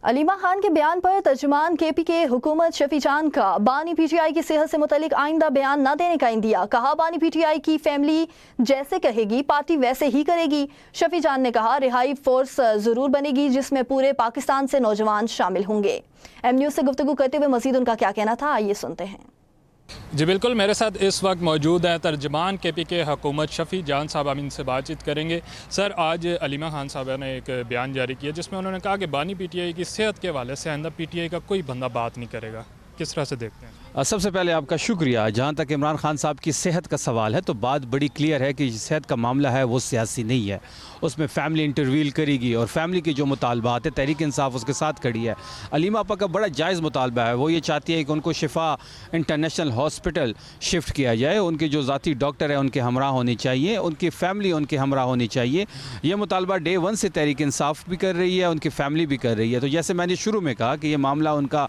علیمہ خان کے بیان پر ترجمان کے پی کے حکومت شفیع جان کا بانی پی ٹی آئی کی صحت سے متعلق آئندہ بیان نہ دینے کا عندیہ. کہا بانی پی ٹی آئی کی فیملی جیسے کہے گی پارٹی ویسے ہی کرے گی. شفیع جان نے کہا رہائی فورس ضرور بنے گی جس میں پورے پاکستان سے نوجوان شامل ہوں گے. ایم نیوز سے گفتگو کرتے ہوئے مزید ان کا کیا کہنا تھا آئیے سنتے ہیں. جی بالکل، میرے ساتھ اس وقت موجود ہیں ترجمان کے پی کے حکومت شفیع جان صاحب. ہم ان سے بات چیت کریں گے. سر، آج علیمہ خان صاحبہ نے ایک بیان جاری کیا جس میں انہوں نے کہا کہ بانی پی ٹی آئی کی صحت کے حوالے سے آئندہ پی ٹی آئی کا کوئی بندہ بات نہیں کرے گا. کس طرح سے دیکھتے ہیں؟ سب سے پہلے آپ کا شکریہ. جہاں تک عمران خان صاحب کی صحت کا سوال ہے تو بات بڑی کلیئر ہے کہ صحت کا معاملہ ہے وہ سیاسی نہیں ہے. اس میں فیملی انٹرویل کرے گی اور فیملی کے جو مطالبات ہیں تحریک انصاف اس کے ساتھ کھڑی ہے. علیمہ آپا کا بڑا جائز مطالبہ ہے. وہ یہ چاہتی ہے کہ ان کو شفا انٹرنیشنل ہاسپٹل شفٹ کیا جائے. ان کے جو ذاتی ڈاکٹر ہیں ان کے ہمراہ ہونی چاہیے, ان کی فیملی ان کے ہمراہ ہونی چاہیے. یہ مطالبہ ڈے ون سے تحریک انصاف بھی کر رہی ہے, ان کی فیملی بھی کر رہی ہے. تو جیسے میں نے شروع میں کہا کہ یہ معاملہ ان کا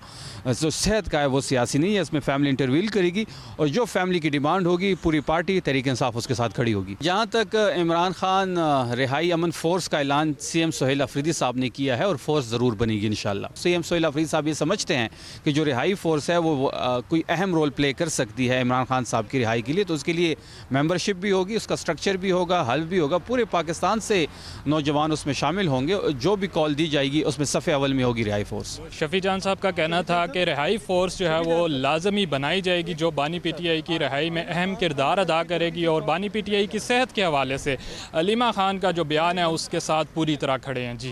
جو صحت کا ہے وہ سیاسی نہیں ہے. اس میں فیملی انٹرویل کرے گی اور جو فیملی کی ڈیمانڈ ہوگی پوری پارٹی تحریک انصاف اس کے ساتھ کھڑی ہوگی. جہاں تک عمران خان رہائی امن فورس کا اعلان سی ایم سہیل افریدی صاحب نے کیا ہے اور فورس ضرور بنے گی انشاءاللہ. سی ایم سہیل افریدی صاحب یہ سمجھتے ہیں کہ جو رہائی فورس ہے وہ کوئی اہم رول پلے کر سکتی ہے عمران خان صاحب کی رہائی کے لیے. تو اس کے لیے ممبرشپ بھی ہوگی, اس کا سٹرکچر بھی ہوگا, حل بھی ہوگا. پورے پاکستان سے نوجوان اس میں شامل ہوں گے. جو بھی کال دی جائے گی اس میں صف اول میں ہوگی رہائی فورس. شفیع جان صاحب کا کہنا تھا کہ رہائی فورس جو ہے وہ لازمی بنائی جائے گی جو بانی پی ٹی آئی کی رہائی میں اہم کردار ادا کرے گی. اور بانی پی ٹی آئی کی صحت کے حوالے سے علیمہ خان کا جو بیان ہے اس کے ساتھ پوری طرح کھڑے ہیں. جی